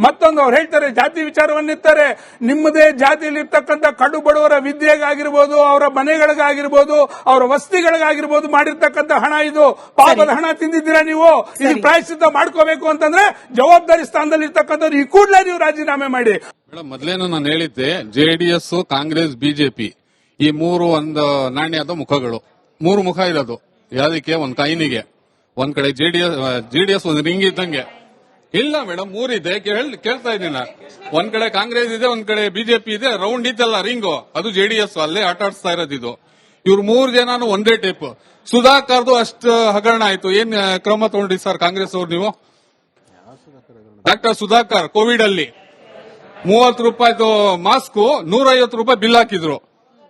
ಮತ್ತೊಂದು ಅವ್ರು ಹೇಳ್ತಾರೆ ಜಾತಿ ವಿಚಾರವನ್ನಿರ್ತಾರೆ. ನಿಮ್ಮದೇ ಜಾತಿಯಲ್ಲಿರ್ತಕ್ಕಂಥ ಕಡು ಬಡವರ ವಿದ್ಯೆಗಾಗಿರ್ಬೋದು, ಅವರ ಮನೆಗಳಿಗಾಗಿರ್ಬೋದು, ಅವರ ವಸತಿಗಳಿಗಾಗಿರ್ಬೋದು ಮಾಡಿರ್ತಕ್ಕಂಥ ಹಣ ಇದು. ಪಾಪದ ಹಣ ತಿಂದಿದ್ದೀರಾ ನೀವು. ಇದು ಪ್ರಾಯಶ್ಚಿತ್ತ ಮಾಡ್ಕೋಬೇಕು ಅಂತಂದ್ರೆ ಜವಾಬ್ದಾರಿ ಸ್ಥಾನದಲ್ಲಿ ಇರ್ತಕ್ಕಂಥವ್ರು ಈ ಕೂಡಲೇ ನೀವು ರಾಜೀನಾಮೆ ಮಾಡಿ. ಮೇಡಮ್, ಮೊದಲೇನು ನಾನು ಹೇಳಿದ್ದೆ, ಜೆಡಿಎಸ್, ಕಾಂಗ್ರೆಸ್, ಬಿಜೆಪಿ ಈ ಮೂರು ಒಂದು ನಾಣ್ಯದ ಮುಖಗಳು. ಮೂರು ಮುಖ ಇರೋದು ಯಾವ್ದಕ್ಕೆ? ಒಂದ್ ಕಾಯಿನಿಗೆ. ಒಂದ್ ಕಡೆ ಜೆಡಿಎಸ್ ಒಂದು ರಿಂಗ್ ಇದ್ದಂಗೆ. ಇಲ್ಲ ಮೇಡಮ್, ಮೂರಿದೆ. ಕೇಳ್ತಾ ಇದ್ದೀನಿ. ಒಂದ್ ಕಡೆ ಕಾಂಗ್ರೆಸ್ ಇದೆ, ಒಂದ್ ಕಡೆ ಬಿಜೆಪಿ ಇದೆ. ರೌಂಡ್ ಇತ್ತಲ್ಲ ರಿಂಗು, ಅದು ಜೆಡಿಎಸ್. ಅಲ್ಲೇ ಆಟ ಆಡಿಸ್ತಾ ಇರೋದು ಇದು. ಇವ್ರು ಮೂರು ಜನನು ಒಂದೇ ಟೈಪ್. ಸುಧಾಕರ್ದು ಅಷ್ಟು ಹಗರಣ ಆಯ್ತು. ಏನ್ ಕ್ರಮ ತಗೊಂಡ್ರಿ ಸರ್ ಕಾಂಗ್ರೆಸ್ ಅವ್ರು ನೀವು? ಡಾಕ್ಟರ್ ಸುಧಾಕರ್ ಕೋವಿಡ್ ಅಲ್ಲಿ 30 ರೂಪಾಯಿದು ಮಾಸ್ಕ್ 150 ರೂಪಾಯಿ ಬಿಲ್ ಹಾಕಿದ್ರು.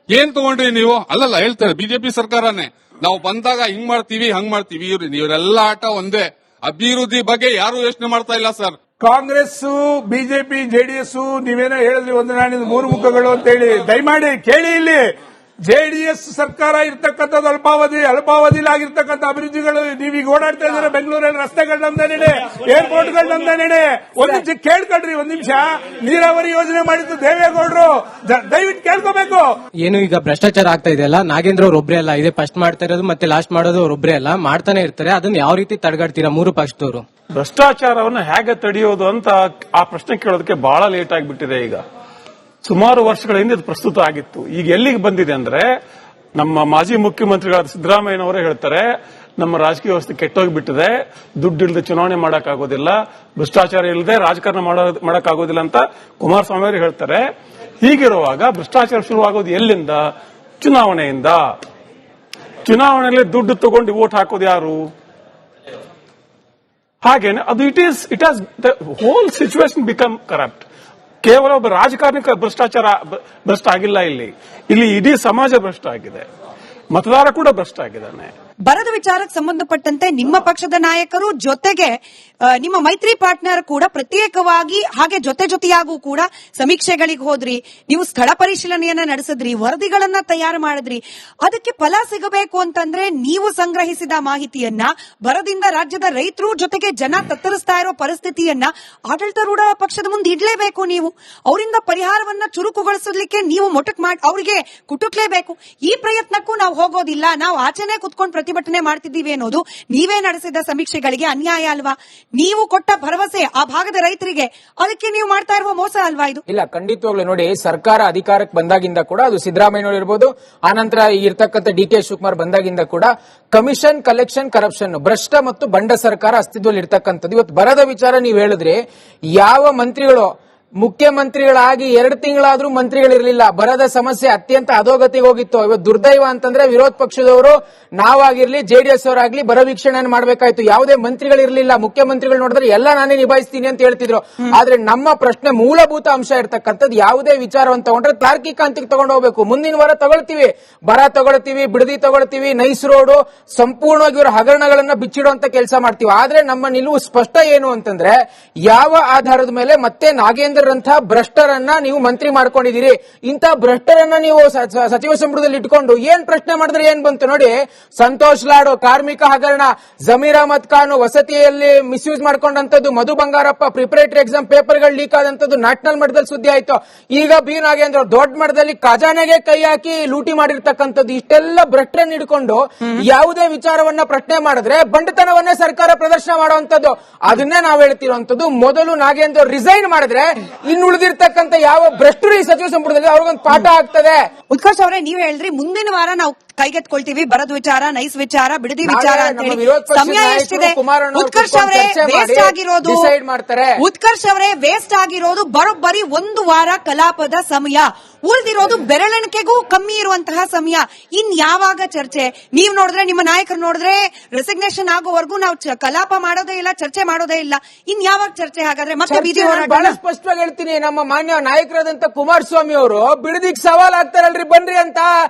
ಏನ್ ತಗೊಂಡ್ರಿ ನೀವು? ಅಲ್ಲಲ್ಲ ಹೇಳ್ತಾರೆ ಬಿಜೆಪಿ ಸರ್ಕಾರನೇ. ನಾವು ಬಂದಾಗ ಹಿಂಗ್ ಮಾಡ್ತೀವಿ, ಹಂಗ್ ಮಾಡ್ತೀವಿ. ಇವರೆಲ್ಲ ಆಟ ಒಂದೇ. ಅಭಿವೃದ್ಧಿ ಬಗ್ಗೆ ಯಾರು ಯೋಚನೆ ಮಾಡ್ತಾ ಇಲ್ಲ ಸರ್. ಕಾಂಗ್ರೆಸ್, ಬಿಜೆಪಿ, ಜೆಡಿಎಸ್ ನೀವೇನೋ ಹೇಳಿದ್ರಿ ಒಂದು ನಾಣ್ಯದ ಮೂರು ಮುಖಗಳು ಅಂತ ಹೇಳಿ. ದಯಮಾಡಿ ಕೇಳಿ, ಇಲ್ಲಿ ಜೆಡಿಎಸ್ ಸರ್ಕಾರ ಇರ್ತಕ್ಕಂಥದ್ದು ಅಲ್ಪಾವಧಿಲಿ ಆಗಿರ್ತಕ್ಕಂಥ ಅಭಿವೃದ್ಧಿಗಳು ನೀವೀಗ ಓಡಾಡ್ತಾ ಇದ್ದೀರಾ. ಬೆಂಗಳೂರಲ್ಲಿ ರಸ್ತೆಗಳು ನಮ್ದೇನೆ, ಏರ್ಪೋರ್ಟ್ಗಳು ನಮ್ದೇನೆ. ಒಂದ್ ನಿಮಿಷ ಕೇಳ್ಕೊಳ್ರಿ, ಒಂದ್ ನಿಮಿಷ. ನೀರಾವರಿ ಯೋಜನೆ ಮಾಡಿದ್ದು ದೇವೇಗೌಡರು, ದಯವಿಟ್ಟು ಕೇಳ್ಕೋಬೇಕು. ಏನು ಈಗ ಭ್ರಷ್ಟಾಚಾರ ಆಗ್ತಾ ಇದೆಯಲ್ಲ, ನಾಗೇಂದ್ರ ಅವ್ರ ಒಬ್ರೇ ಅಲ್ಲ, ಇದೇ ಫಸ್ಟ್ ಮಾಡ್ತಾ ಇರೋದು ಮತ್ತೆ ಲಾಸ್ಟ್ ಮಾಡೋದು ಅವ್ರೊಬ್ರೇ ಅಲ್ಲ, ಮಾಡ್ತಾನೆ ಇರ್ತಾರೆ. ಅದನ್ನ ಯಾವ ರೀತಿ ತಡೆಗಟ್ತೀರಾ ಮೂರು ಪಕ್ಷದವರು? ಭ್ರಷ್ಟಾಚಾರವನ್ನು ಹೇಗೆ ತಡೆಯೋದು ಅಂತ ಆ ಪ್ರಶ್ನೆ ಕೇಳೋದಕ್ಕೆ ಬಹಳ ಲೇಟ್ ಆಗಿಬಿಟ್ಟಿದೆ. ಈಗ ಸುಮಾರು ವರ್ಷಗಳ ಹಿಂದೆ ಇದು ಪ್ರಸ್ತುತ ಆಗಿತ್ತು. ಈಗ ಎಲ್ಲಿಗೆ ಬಂದಿದೆ ಅಂದ್ರೆ, ನಮ್ಮ ಮಾಜಿ ಮುಖ್ಯಮಂತ್ರಿಗಳಾದ ಸಿದ್ದರಾಮಯ್ಯನವರೇ ಹೇಳ್ತಾರೆ, ನಮ್ಮ ರಾಜಕೀಯ ವ್ಯವಸ್ಥೆ ಕೆಟ್ಟೋಗ್ಬಿಟ್ಟಿದೆ, ದುಡ್ಡಿಲ್ಲದೆ ಚುನಾವಣೆ ಮಾಡಕ್ಕಾಗೋದಿಲ್ಲ, ಭ್ರಷ್ಟಾಚಾರ ಇಲ್ಲದೆ ರಾಜಕಾರಣ ಮಾಡಕ್ಕಾಗೋದಿಲ್ಲ ಅಂತ ಕುಮಾರಸ್ವಾಮಿ ಅವರು ಹೇಳ್ತಾರೆ. ಹೀಗಿರುವಾಗ ಭ್ರಷ್ಟಾಚಾರ ಶುರುವಾಗೋದು ಎಲ್ಲಿಂದ? ಚುನಾವಣೆಯಿಂದ. ಚುನಾವಣೆಯಲ್ಲಿ ದುಡ್ಡು ತಗೊಂಡು ವೋಟ್ ಹಾಕೋದು ಯಾರು? ಹಾಗೇನೆ ಅದು it has the whole situation become corrupt. ಕೇವಲ ಒಬ್ಬ ರಾಜಕಾರಣಿಕ ಭ್ರಷ್ಟ ಆಗಿಲ್ಲ. ಇಲ್ಲಿ ಇಡೀ ಸಮಾಜ ಭ್ರಷ್ಟ ಆಗಿದೆ, ಮತದಾರ ಕೂಡ ಭ್ರಷ್ಟ ಆಗಿದ್ದಾನೆ. ಬರದ ವಿಚಾರಕ್ಕೆ ಸಂಬಂಧಪಟ್ಟಂತೆ ನಿಮ್ಮ ಪಕ್ಷದ ನಾಯಕರು ಜೊತೆಗೆ ನಿಮ್ಮ ಮೈತ್ರಿ ಪಾರ್ಟ್ನರ್ ಕೂಡ ಪ್ರತ್ಯೇಕವಾಗಿ ಹಾಗೆ ಜೊತೆಯಾಗೂ ಕೂಡ ಸಮೀಕ್ಷೆಗಳಿಗೆ ಹೋದ್ರಿ, ನೀವು ಸ್ಥಳ ಪರಿಶೀಲನೆಯನ್ನ ನಡೆಸಿದ್ರಿ, ವರದಿಗಳನ್ನ ತಯಾರು ಮಾಡಿದ್ರಿ. ಅದಕ್ಕೆ ಫಲ ಸಿಗಬೇಕು ಅಂತಂದ್ರೆ ನೀವು ಸಂಗ್ರಹಿಸಿದ ಮಾಹಿತಿಯನ್ನ ಬರದಿಂದ ರಾಜ್ಯದ ರೈತರು ಜೊತೆಗೆ ಜನ ತತ್ತರಿಸ್ತಾ ಇರೋ ಪರಿಸ್ಥಿತಿಯನ್ನ ಆಡಳಿತಾರೂಢ ಪಕ್ಷದ ಮುಂದೆ ಇಡ್ಲೇಬೇಕು. ನೀವು ಅವರಿಂದ ಪರಿಹಾರವನ್ನ ಚುರುಕುಗೊಳಿಸಲಿಕ್ಕೆ ನೀವು ಅವರಿಗೆ ಕುಟುಕ್ಲೇಬೇಕು. ಈ ಪ್ರಯತ್ನಕ್ಕೂ ನಾವು ಹೋಗೋದಿಲ್ಲ, ನಾವು ಆಚೆನೆ ಕುತ್ಕೊಂಡು ಪ್ರತಿಭಟನೆ ಮಾಡ್ತಿದ್ದೀವಿ ಅನ್ನೋದು ನೀವೇ ನಡೆಸಿದ ಸಮೀಕ್ಷೆಗಳಿಗೆ ಅನ್ಯಾಯ ಅಲ್ವಾ? ನೀವು ಕೊಟ್ಟ ಭರವಸೆ ಆ ಭಾಗದ ರೈತರಿಗೆ, ಅದಕ್ಕೆ ನೀವು ಮಾಡ್ತಾ ಇರುವ ಮೋಸ ಅಲ್ವಾ ಇದು? ಇಲ್ಲ, ಖಂಡಿತವಾಗ್ಲೂ ನೋಡಿ, ಸರ್ಕಾರ ಅಧಿಕಾರಕ್ಕೆ ಬಂದಾಗಿಂದ ಕೂಡ, ಅದು ಸಿದ್ದರಾಮಯ್ಯ ಇರ್ಬೋದು, ಆನಂತರ ಇರ್ತಕ್ಕಂಥ ಡಿ.ಕೆ. ಶಿವಕುಮಾರ್ ಬಂದಾಗಿಂದ ಕೂಡ ಕಮಿಷನ್, ಕಲೆಕ್ಷನ್, ಕರಪ್ಷನ್, ಭ್ರಷ್ಟ ಮತ್ತು ಬಂಡ ಸರ್ಕಾರ ಅಸ್ತಿತ್ವದಲ್ಲಿ ಇರ್ತಕ್ಕಂಥದ್ದು. ಇವತ್ತು ಬರದ ವಿಚಾರ ನೀವು ಹೇಳಿದ್ರೆ, ಯಾವ ಮಂತ್ರಿಗಳು ಮುಖ್ಯಮಂತ್ರಿಗಳಾಗಿ 2 ತಿಂಗಳಾದ್ರೂ ಮಂತ್ರಿಗಳಿರಲಿಲ್ಲ. ಬರದ ಸಮಸ್ಯೆ ಅತ್ಯಂತ ಅಧೋಗತಿಗೆ ಹೋಗಿತ್ತು. ಇವತ್ತು ದುರ್ದೈವ ಅಂತಂದ್ರೆ ವಿರೋಧ ಪಕ್ಷದವರು, ನಾವಾಗಿರ್ಲಿ ಜೆಡಿಎಸ್ ಅವರಾಗ್ಲಿ ಬರ ವೀಕ್ಷಣೆ ಮಾಡಬೇಕಾಯ್ತು. ಯಾವುದೇ ಮಂತ್ರಿಗಳಿರಲಿಲ್ಲ. ಮುಖ್ಯಮಂತ್ರಿಗಳು ನೋಡಿದ್ರೆ ಎಲ್ಲ ನಾನೇ ನಿಭಾಯಿಸ್ತೀನಿ ಅಂತ ಹೇಳ್ತಿದ್ರು. ಆದ್ರೆ ನಮ್ಮ ಪ್ರಶ್ನೆ ಮೂಲಭೂತ ಅಂಶ ಇರ್ತಕ್ಕಂಥದ್ದು, ಯಾವುದೇ ವಿಚಾರವನ್ನು ತಗೊಂಡ್ರೆ ತಾರ್ಕಿಕ ಹಂತಕ್ಕೆ ತಗೊಂಡು ಹೋಗ್ಬೇಕು. ಮುಂದಿನ ವಾರ ತಗೊಳ್ತೀವಿ, ಬರ ತಗೊಳ್ತೀವಿ, ಬಿಡದಿ ತಗೊಳ್ತೀವಿ, ನೈಸ್ ರೋಡ್ ಸಂಪೂರ್ಣವಾಗಿ ಇವರ ಹಗರಣಗಳನ್ನ ಬಿಚ್ಚಿಡುವಂತ ಕೆಲಸ ಮಾಡ್ತೀವಿ. ಆದ್ರೆ ನಮ್ಮ ನಿಲುವು ಸ್ಪಷ್ಟ ಏನು ಅಂತಂದ್ರೆ, ಯಾವ ಆಧಾರದ ಮೇಲೆ ಮತ್ತೆ ನಾಗೇಂದ್ರ ಭ್ರಷ್ಟರನ್ನ ನೀವು ಮಂತ್ರಿ ಮಾಡ್ಕೊಂಡಿದ್ದೀರಿ? ಇಂಥ ಭ್ರಷ್ಟರನ್ನ ನೀವು ಸಚಿವ ಸಂಪುಟದಲ್ಲಿ ಇಟ್ಕೊಂಡು ಏನ್ ಪ್ರಶ್ನೆ ಮಾಡಿದ್ರೆ ಏನ್ ಬಂತು ನೋಡಿ. ಸಂತೋಷ್ ಲಾಡು ಕಾರ್ಮಿಕ ಹಗರಣ, Zameer Ahmed Khan ವಸತಿಯಲ್ಲಿ misuse ಮಾಡ್ಕೊಂಡಂತದ್ದು, Madhu Bangarappa preparatory exam ಪೇಪರ್ಗಳು ಲೀಕ್ ಆದಂತದ್ದು ನ್ಯಾಷನಲ್ ಮಟ್ಟದಲ್ಲಿ ಸುದ್ದಿ ಆಯ್ತು. ಈಗ ಬಿ ನಾಗೇಂದ್ರ ದೊಡ್ಡ ಮಟ್ಟದಲ್ಲಿ ಖಜಾನೆಗೆ ಕೈ ಹಾಕಿ ಲೂಟಿ ಮಾಡಿರ್ತಕ್ಕಂಥದ್ದು. ಇಷ್ಟೆಲ್ಲ ಭ್ರಷ್ಟರನ್ನ ಹಿಡ್ಕೊಂಡು ಯಾವುದೇ ವಿಚಾರವನ್ನ ಪ್ರಶ್ನೆ ಮಾಡಿದ್ರೆ ಬಂಡತನವನ್ನೇ ಸರ್ಕಾರ ಪ್ರದರ್ಶನ ಮಾಡುವಂತದ್ದು. ಅದನ್ನೇ ನಾವು ಹೇಳ್ತಿರುವಂತದ್ದು, ಮೊದಲು ನಾಗೇಂದ್ರ ರಿಸೈನ್ ಮಾಡಿದ್ರೆ ಇನ್ನು ಉಳಿದಿರ್ತಕ್ಕಂಥ ಯಾವ ಭ್ರಷ್ಟರು ಈ ಸಚಿವ ಸಂಪುಟದಲ್ಲಿ ಅವ್ರಿಗೊಂದು ಪಾಠ ಆಗ್ತದೆ. ಉತ್ಕರ್ಷ್ ಅವರೇ, ನೀವು ಹೇಳಿದ್ರಿ ಮುಂದಿನ ವಾರ ನಾವು ಕೈಗೆತ್ಕೊಳ್ತೀವಿ ಬರದ ವಿಚಾರ, ನೈಸ್ ವಿಚಾರ, ಬಿಡದಿ ವಿಚಾರ ಅಂತ ಹೇಳಿ. ಸಮಯ ಎಷ್ಟಿದೆ? ಉತ್ಕರ್ಷ್ ಅವರೇ, ವೇಸ್ಟ್ ಆಗಿರೋದು ಬರೋಬ್ಬರಿ 1 ವಾರ ಕಲಾಪದ ಸಮಯ. ಉಳಿದಿರೋದು ಬೆರಳೆಣಿಕೆಗೂ ಕಮ್ಮಿ ಇರುವಂತಹ ಸಮಯ. ಇನ್ ಯಾವಾಗ ಚರ್ಚೆ? ನೀವು ನೋಡಿದ್ರೆ, ನಿಮ್ಮ ನಾಯಕರು ನೋಡಿದ್ರೆ ರೆಸಿಗ್ನೇಷನ್ ಆಗೋವರೆಗೂ ನಾವು ಕಲಾಪ ಮಾಡೋದೇ ಇಲ್ಲ, ಚರ್ಚೆ ಮಾಡೋದೇ ಇಲ್ಲ. ಇನ್ ಯಾವಾಗ ಚರ್ಚೆ? ಹಾಗಾದ್ರೆ ಮತ್ತೆ ಬಿಜೆಪಿ ಬಹಳ ಸ್ಪಷ್ಟವಾಗಿ ಹೇಳ್ತೀನಿ, ನಮ್ಮ ಮಾನ್ಯ ನಾಯಕರಾದಂತ ಕುಮಾರಸ್ವಾಮಿ ಅವರು ಬಿಡದಿಗೆ ಸವಾಲ್ ಆಗ್ತಾರಲ್ರಿ, ಬನ್ರಿ ಅಂತ.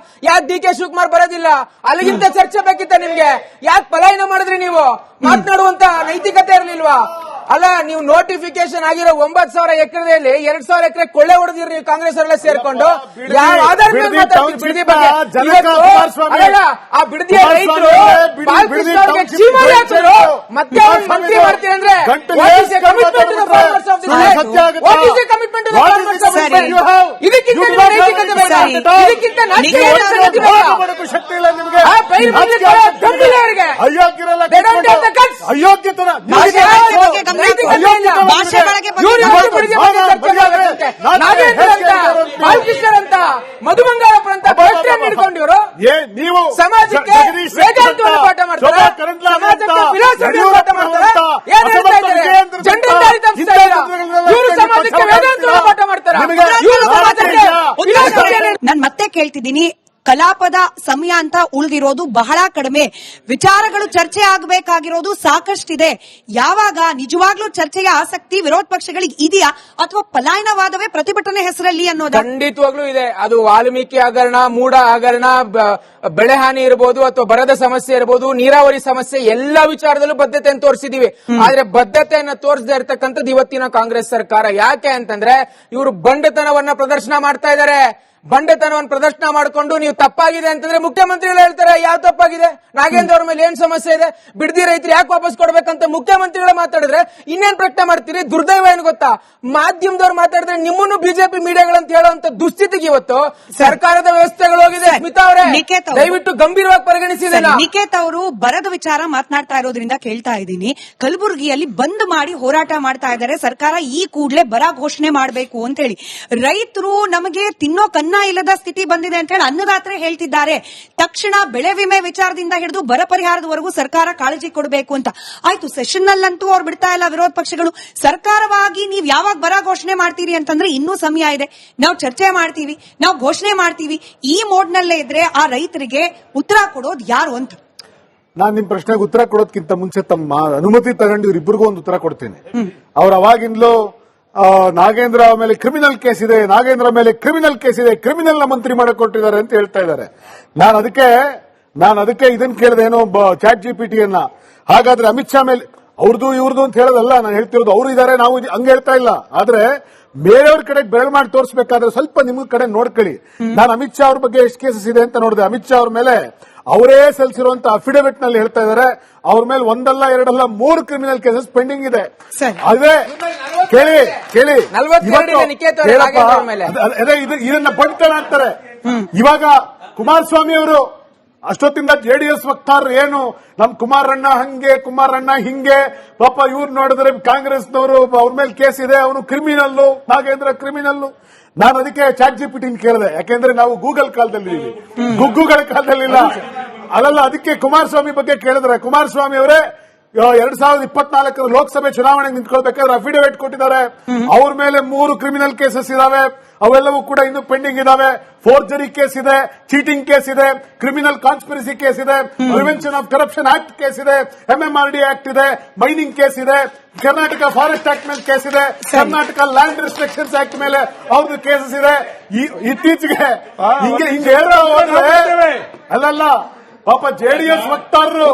ಯಾಕೆ ಡಿ.ಕೆ. ಶಿವಕುಮಾರ್ ಬರೋದಿಲ್ಲ? ಅಲ್ಲಿಗಿಂತ ಚರ್ಚೆ ಬೇಕಿತ್ತ ನಿಮ್ಗೆ? ಯಾಕೆ ಪಲಾಯನ ಮಾಡಿದ್ರಿ? ನೀವು ಮಾತನಾಡುವಂತ ನೈತಿಕತೆ ಇರಲಿಲ್ವಾ? ಅಲ್ಲ ನೀವು ನೋಟಿಫಿಕೇಶನ್ ಆಗಿರೋ 9,000 ಎಕರೆಯಲ್ಲಿ 2,000 ಎಕರೆ ಕೊಳ್ಳೆ ಹೊಡೆದಿರಿ ಕಾಂಗ್ರೆಸ್ ಅವರೆಲ್ಲ ಸೇರ್ಕೊಂಡು. ಯಾವ ಆಧಾರ ಮೇಲೆ ಮಾತಾಡ್ತೀರಿ ಬಿಡದಿ ಬಗ್ಗೆ? ಅಲ್ಲ, ಆ ಬಿಡದಿಯ ರೈತರು ಬಾಲಕೃಷ್ಣ ಅವರಿಗೆ ಚೀಮಾರಿ ಹಾಕಿದ್ರು, ಮತ್ತೆ ಅವ್ರು ಮಂತ್ರಿ ಮಾಡ್ತೀರಿ ಅಂದ್ರೆ ಇದಕ್ಕಿಂತ ನೈತಿಕತೆ ಬೇಕಾ? ಇದಕ್ಕಿಂತ ಅಯೋಗ್ಯತನ ಬಾಲಕೃಷ್ಣರಂತ ಮಧುಬಂಗಾರಪ್ಪ ಅಂತ ಹಿಡ್ಕೊಂಡಿವರು ನೀವು ಸಮಾಜಕ್ಕೆ ವೇದಾಂತವನ್ನು ಪಾಠ ಮಾಡ್ತಾರೆ, ಸಮಾಜಕ್ಕೆ ಫಿಲಾಸಫಿಯನ್ನು ಪಾಠ ಮಾಡ್ತಾರೆ. ಏನ್ ಹೇಳ್ತಾ ಇದ್ದಾರೆ? ಜನರಲ್ ದಾರಿ ತಪ್ಪಿಸ್ತಾ ಇದ್ದೀರಾ? ಇವರು ಸಮಾಜಕ್ಕೆ ವೇದಾಂತವನ್ನು ಪಾಠ ಮಾಡ್ತಾರೆ, ಇವರು ಸಮಾಜಕ್ಕೆ ಫಿಲಾಸಫಿಯನ್ನು. ನಾನು ಮತ್ತೆ ಕೇಳ್ತಿದ್ದೀನಿ, ಕಲಾಪದ ಸಮಯ ಅಂತ ಉಳಿದಿರೋದು ಬಹಳ ಕಡಿಮೆ, ವಿಚಾರಗಳು ಚರ್ಚೆ ಆಗಬೇಕಾಗಿರೋದು ಸಾಕಷ್ಟಿದೆ. ಯಾವಾಗ ನಿಜವಾಗ್ಲೂ ಚರ್ಚೆಯ ಆಸಕ್ತಿ ವಿರೋಧ ಪಕ್ಷಗಳಿಗೆ ಇದೆಯಾ ಅಥವಾ ಪಲಾಯನವಾದವೇ ಪ್ರತಿಭಟನೆ ಹೆಸರಲ್ಲಿ ಅನ್ನೋದು? ಖಂಡಿತವಾಗ್ಲೂ ಇದೆ. ಅದು ವಾಲ್ಮೀಕಿ ಹಗರಣ, ಮೂಡ ಹಗರಣ, ಬೆಳೆ ಹಾನಿ ಇರಬಹುದು ಅಥವಾ ಬರದ ಸಮಸ್ಯೆ ಇರಬಹುದು, ನೀರಾವರಿ ಸಮಸ್ಯೆ, ಎಲ್ಲ ವಿಚಾರದಲ್ಲೂ ಬದ್ಧತೆಯನ್ನು ತೋರಿಸಿದೀವಿ. ಆದ್ರೆ ಬದ್ಧತೆಯನ್ನ ತೋರಿಸದೇ ಇರತಕ್ಕಂಥದ್ದು ಇವತ್ತಿನ ಕಾಂಗ್ರೆಸ್ ಸರ್ಕಾರ. ಯಾಕೆ ಅಂತಂದ್ರೆ ಇವರು ಬಂಡತನವನ್ನ ಪ್ರದರ್ಶನ ಮಾಡ್ತಾ ಇದ್ದಾರೆ. ಬಂಡತನವನ್ನು ಪ್ರದರ್ಶನ ಮಾಡಿಕೊಂಡು ನೀವು ತಪ್ಪಾಗಿದೆ ಅಂತಂದ್ರೆ ಮುಖ್ಯಮಂತ್ರಿಗಳು ಹೇಳ್ತಾರೆ ಯಾವ ತಪ್ಪಾಗಿದೆ, ನಾಗೇಂದ್ರ ಅವ್ರ ಮೇಲೆ ಏನ್ ಸಮಸ್ಯೆ ಇದೆ, ಬಿಡದಿ ರೈತರು ಯಾಕೆ ವಾಪಸ್ ಕೊಡ್ಬೇಕಂತ ಮುಖ್ಯಮಂತ್ರಿಗಳು ಮಾತಾಡಿದ್ರೆ ಇನ್ನೇನ್ ಪ್ರಶ್ನೆ ಮಾಡ್ತೀರಿ? ದುರ್ದೈವ ಏನು ಗೊತ್ತಾ, ಮಾಧ್ಯಮದವ್ರು ಮಾತಾಡಿದ್ರೆ ನಿಮ್ಮನ್ನು ಬಿಜೆಪಿ ಮೀಡಿಯಾಗಳಂತ ಹೇಳುವಂತ ದುಸ್ಥಿತಿಗೆ ಇವತ್ತು ಸರ್ಕಾರದ ವ್ಯವಸ್ಥೆಗಳು ಹೋಗಿದೆ. ಸ್ಮಿತಾ ಅವರೇ, ದಯವಿಟ್ಟು ಗಂಭೀರವಾಗಿ ಪರಿಗಣಿಸಿದ ನಿಖೇತ್ ಅವರು ಬರದ ವಿಚಾರ ಮಾತನಾಡ್ತಾ ಇರೋದ್ರಿಂದ ಕೇಳ್ತಾ ಇದ್ದೀನಿ. ಕಲಬುರಗಿಯಲ್ಲಿ ಬಂದ್ ಮಾಡಿ ಹೋರಾಟ ಮಾಡ್ತಾ ಇದ್ದಾರೆ, ಸರ್ಕಾರ ಈ ಕೂಡಲೇ ಬರ ಘೋಷಣೆ ಮಾಡಬೇಕು ಅಂತ ಹೇಳಿ. ರೈತರು ನಮಗೆ ತಿನ್ನೋ ಕನ್ನ ಇಲ್ಲದ ಸ್ಥಿತಿ ಬಂದಿದೆ ಅಂತ ಹೇಳಿ ಅನ್ನದಾತ್ರೆ ಹೇಳ್ತಿದ್ದಾರೆ. ತಕ್ಷಣ ಬೆಳೆ ವಿಮೆ ವಿಚಾರದಿಂದ ಹಿಡಿದು ಬರ ಪರಿಹಾರದವರೆಗೂ ಸರ್ಕಾರ ಕಾಳಜಿ ಕೊಡಬೇಕು ಅಂತ. ಆಯ್ತು, ಸೆಷನ್ ನಲ್ಲಂತೂ ಅವ್ರು ಬಿಡ್ತಾ ಇಲ್ಲ ವಿರೋಧ ಪಕ್ಷಗಳು. ಸರ್ಕಾರವಾಗಿ ನೀವು ಯಾವಾಗ ಬರ ಘೋಷಣೆ ಮಾಡ್ತೀರಿ ಅಂತಂದ್ರೆ ಇನ್ನೂ ಸಮಯ ಇದೆ, ನಾವು ಚರ್ಚೆ ಮಾಡ್ತೀವಿ, ನಾವು ಘೋಷಣೆ ಮಾಡ್ತೀವಿ. ಈ ಮೋಡ್ ನಲ್ಲೇ ಇದ್ರೆ ಆ ರೈತರಿಗೆ ಉತ್ತರ ಕೊಡೋದು ಯಾರು ಅಂತ. ನಾನು ನಿಮ್ ಪ್ರಶ್ನೆಗೆ ಉತ್ತರ ಕೊಡೋದಕ್ಕಿಂತ ಮುಂಚೆ ತಮ್ಮ ಅನುಮತಿ ತಗೊಂಡು ಇವ್ರಿಬ್ಬರಿಗೂ ಒಂದು ಉತ್ತರ ಕೊಡ್ತೀನಿ. ಅವ್ರು ಅವಾಗಿಂದಲೂ ನಾಗೇಂದ್ರ ಮೇಲೆ ಕ್ರಿಮಿನಲ್ ಕೇಸ್ ಇದೆ, ನಾಗೇಂದ್ರ ಮೇಲೆ ಕ್ರಿಮಿನಲ್ ಕೇಸ್ ಇದೆ, ಕ್ರಿಮಿನಲ್ ನ ಮಂತ್ರಿ ಮಾಡಕ್ ಕೊಟ್ಟಿದ್ದಾರೆ ಅಂತ ಹೇಳ್ತಾ ಇದ್ದಾರೆ. ನಾನು ಅದಕ್ಕೆ ಇದನ್ನ ಕೇಳಿದೆ, ಏನೋ ಚಾಟ್ ಜಿಪಿಟಿಯನ್ನ. ಹಾಗಾದ್ರೆ ಅಮಿತ್ ಶಾ ಮೇಲೆ ಅವ್ರದ್ದು ಇವ್ರದ್ದು ಅಂತ ಹೇಳೋದಲ್ಲ, ನಾನು ಹೇಳ್ತಿರೋದು ಅವರು ಇದ್ದಾರೆ, ನಾವು ಹಂಗ ಹೇಳ್ತಾ ಇಲ್ಲ. ಆದ್ರೆ ಬೇರೆಯವ್ರ ಕಡೆ ಬೆರಳು ಮಾಡಿ ತೋರಿಸಬೇಕಾದ್ರೆ ಸ್ವಲ್ಪ ನಿಮ್ಮ ಕಡೆ ನೋಡ್ಕೊಳ್ಳಿ. ನಾನು ಅಮಿತ್ ಶಾ ಅವ್ರ ಬಗ್ಗೆ ಎಷ್ಟು ಕೇಸಸ್ ಇದೆ ಅಂತ ನೋಡಿದೆ. ಅಮಿತ್ ಶಾ ಅವ್ರ ಮೇಲೆ ಅವರೇ ಸಲ್ಲಿಸಿರುವಂತ ಅಫಿಡವಿಟ್ ನಲ್ಲಿ ಹೇಳ್ತಾ ಇದ್ದಾರೆ ಅವ್ರ ಮೇಲೆ 1 ಅಲ್ಲ 2 ಅಲ್ಲ 3 ಕ್ರಿಮಿನಲ್ ಕೇಸಸ್ ಪೆಂಡಿಂಗ್ ಇದೆ. ಅದೇ ಕೇಳಿ ಅದೇ ಇದನ್ನ ಬಂಟಣ ಅಂತಾರೆ. ಇವಾಗ ಕುಮಾರಸ್ವಾಮಿ ಅವರು ಅಷ್ಟೊತ್ತಿಂದ ಜೆಡಿಎಸ್ ವಕ್ತಾರರು ಏನು ನಮ್ ಕುಮಾರಣ್ಣ ಹಂಗೆ ಕುಮಾರಣ್ಣ ಹಿಂಗೆ, ಪಾಪ ಇವ್ರು ನೋಡಿದ್ರೆ ಕಾಂಗ್ರೆಸ್ನವರು ಅವ್ರ ಮೇಲೆ ಕೇಸ್ ಇದೆ, ಅವನು ಕ್ರಿಮಿನಲ್ಲು, ನಾಗೇಂದ್ರ ಕ್ರಿಮಿನಲ್ಲು. ನಾನು ಅದಕ್ಕೆ ಚಾಟ್ ಜಿಪಿಟಿನ ಕೇಳಿದೆ, ಯಾಕೆಂದ್ರೆ ನಾವು ಗೂಗಲ್ ಕಾಲದಲ್ಲಿ ಗುಗ್ಗುಗಳ ಕಾಲದಲ್ಲಿಲ್ಲ. ಅಲ್ಲಲ್ಲ, ಅದಕ್ಕೆ ಕುಮಾರಸ್ವಾಮಿ ಬಗ್ಗೆ ಕೇಳಿದ್ರೆ ಕುಮಾರಸ್ವಾಮಿ ಅವರೇ 2024 ಲೋಕಸಭೆ ಚುನಾವಣೆಗೆ ನಿಂತ್ಕೊಳ್ಬೇಕಾದ್ರೆ ಅಫಿಡವಿಟ್ ಕೊಟ್ಟಿದ್ದಾರೆ. ಅವ್ರ ಮೇಲೆ 3 ಕ್ರಿಮಿನಲ್ ಕೇಸಸ್ ಇದಾವೆ, ಅವೆಲ್ಲವೂ ಕೂಡ ಇನ್ನು ಪೆಂಡಿಂಗ್ ಇದಾವೆ. ಫೋರ್ಜರಿ ಕೇಸ್ ಇದೆ, ಚೀಟಿಂಗ್ ಕೇಸ್ ಇದೆ, ಕ್ರಿಮಿನಲ್ ಕಾನ್ಸ್ಪಿರಸಿ ಕೇಸ್ ಇದೆ, prevention of corruption act case ಇದೆ, MMRD ಆಕ್ಟ್ ಇದೆ, ಮೈನಿಂಗ್ ಕೇಸ್ ಇದೆ, ಕರ್ನಾಟಕ ಫಾರೆಸ್ಟ್ ಆಕ್ಟ್ ಮೇಲೆ ಕೇಸ್ ಇದೆ, ಕರ್ನಾಟಕ ಲ್ಯಾಂಡ್ ರಿಸ್ಟ್ರಿಕ್ಷನ್ಸ್ ಆಕ್ಟ್ ಮೇಲೆ ಅವ್ರದ್ದು ಕೇಸಸ್ ಇದೆ. ಇತ್ತೀಚೆಗೆ ಹಿಂಗೆ ಹೇಳ್ತಾ ಹೋದ್ರೆ ಅಲ್ಲಲ್ಲ, ಪಾಪ ಜೆಡಿಎಸ್ ವಕ್ತಾರರು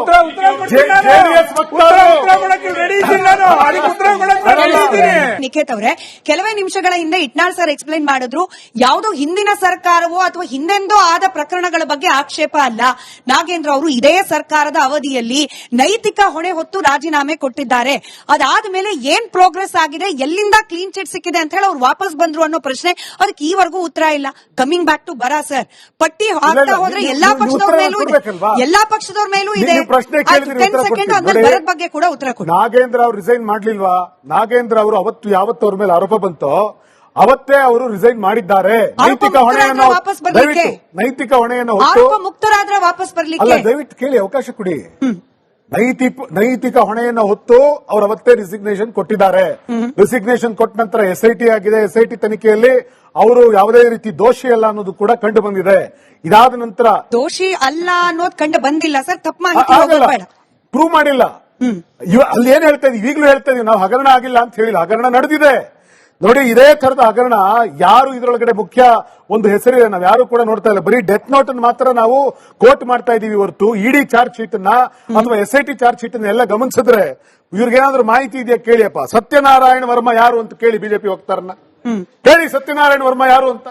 ನಿಖೇತ್ ಅವರೇ, ಕೆಲವೇ ನಿಮಿಷಗಳ ಹಿಂದೆ ಇಟ್ನಾಳ್ ಸರ್ ಎಕ್ಸ್ಪ್ಲೈನ್ ಮಾಡಿದ್ರು, ಯಾವುದೋ ಹಿಂದಿನ ಸರ್ಕಾರವೋ ಅಥವಾ ಹಿಂದೆಂದೋ ಆದ ಪ್ರಕರಣಗಳ ಬಗ್ಗೆ ಆಕ್ಷೇಪ ಅಲ್ಲ. ನಾಗೇಂದ್ರ ಅವರು ಇದೇ ಸರ್ಕಾರದ ಅವಧಿಯಲ್ಲಿ ನೈತಿಕ ಹೊಣೆ ಹೊತ್ತು ರಾಜೀನಾಮೆ ಕೊಟ್ಟಿದ್ದಾರೆ. ಅದಾದ ಮೇಲೆ ಏನ್ ಪ್ರೋಗ್ರೆಸ್ ಆಗಿದೆ, ಎಲ್ಲಿಂದ ಕ್ಲೀನ್ ಚಿಟ್ ಸಿಕ್ಕಿದೆ ಅಂತ ಹೇಳಿ ಅವ್ರು ವಾಪಸ್ ಬಂದ್ರು ಅನ್ನೋ ಪ್ರಶ್ನೆ, ಅದಕ್ಕೆ ಈವರೆಗೂ ಉತ್ತರ ಇಲ್ಲ. ಕಮಿಂಗ್ ಬ್ಯಾಕ್ ಟು ಬರ ಸರ್, ಪಟ್ಟಿ ಹಾಕ್ತಾ ಹೋದ್ರೆ ಎಲ್ಲಾ ಪಕ್ಷದವ್ರ ಮೇಲೂ ಇದೆ, ಎಲ್ಲಾ ಪಕ್ಷದವ್ರ ಮೇಲೂ ಇದೆ. 10 ಸೆಕೆಂಡ್ ಆದ್ಮೇಲೆ ಬರದ ಬಗ್ಗೆ ಕೂಡ ಉತ್ತರ ಕೊಡಿ. ನಾಗೇಂದ್ರ ಅವರು ರಿಸೈನ್ ಮಾಡ್ಲಿಲ್ವಾ? ನಾಗೇಂದ್ರ ಅವರು ಯಾವತ್ತು ಅವ್ರ ಮೇಲೆ ಆರೋಪ ಬಂತೋ ಅವತ್ತೇ ಅವರು ರಿಸೈನ್ ಮಾಡಿದ್ದಾರೆ. ನೈತಿಕ ಹೊಣೆಯನ್ನು ಹೊತ್ತು ಮುಕ್ತರಾದ್ರೆ ವಾಪಸ್ ಬರ್ಲಿಕ್ಕೆ ದಯವಿಟ್ಟು ಕೇಳಿ, ಅವಕಾಶ ಕೊಡಿ. ನೈತಿಕ ಹೊಣೆಯನ್ನು ಹೊತ್ತು ಅವರು ಅವತ್ತೇ ರಿಸಿಗ್ನೇಷನ್ ಕೊಟ್ಟಿದ್ದಾರೆ. ರಿಸಿಗ್ನೇಷನ್ ಕೊಟ್ಟ ನಂತರ SIT ಆಗಿದೆ. SIT ತನಿಖೆಯಲ್ಲಿ ಅವರು ಯಾವುದೇ ರೀತಿ ದೋಷಿ ಅಲ್ಲ ಅನ್ನೋದು ಕೂಡ ಕಂಡು ಬಂದಿದೆ. ಇದಾದ ನಂತರ ದೋಷಿ ಅಲ್ಲ ಅನ್ನೋದು ಕಂಡು ಬಂದಿಲ್ಲ ಸರ್, ತಪ್ಪು ಮಾಹಿತಿ ಪ್ರೂವ್ ಮಾಡಿಲ್ಲ. ಅಲ್ಲಿ ಏನ್ ಹೇಳ್ತಾ ಇದೀವಿ, ಈಗಲೂ ಹೇಳ್ತಾ ಇದೀವಿ, ನಾವು ಹಗರಣ ಆಗಿಲ್ಲ ಅಂತ ಹೇಳಿಲ್ಲ, ಹಗರಣ ನಡೆದಿದೆ. ನೋಡಿ, ಇದೇ ತರದ ಹಗರಣ ಯಾರು ಇದರೊಳಗಡೆ ಮುಖ್ಯ ಒಂದು ಹೆಸರಿದೆ, ನಾವು ಯಾರು ಕೂಡ ನೋಡ್ತಾ ಇಲ್ಲ. ಬರೀ ಡೆತ್ ನೋಟ್ ಅನ್ನು ಮಾತ್ರ ನಾವು ಕೋಟ್ ಮಾಡ್ತಾ ಇದೀವಿ ಹೊರತು ಇಡಿ ಚಾರ್ಜ್ ಶೀಟ್ ಅನ್ನ ಅಥವಾ SIT ಚಾರ್ಜ್ ಶೀಟ್ ಅನ್ನ ಎಲ್ಲ ಗಮನಿಸಿದ್ರೆ ಇವ್ರಿಗೇನಾದ್ರೂ ಮಾಹಿತಿ ಇದೆಯಾ ಕೇಳಿಯಪ್ಪ. ಸತ್ಯನಾರಾಯಣ ವರ್ಮ ಯಾರು ಅಂತ ಕೇಳಿ, ಬಿಜೆಪಿ ವಕ್ತಾರನ್ನ ಕೇಳಿ, ಸತ್ಯನಾರಾಯಣ ವರ್ಮ ಯಾರು ಅಂತ.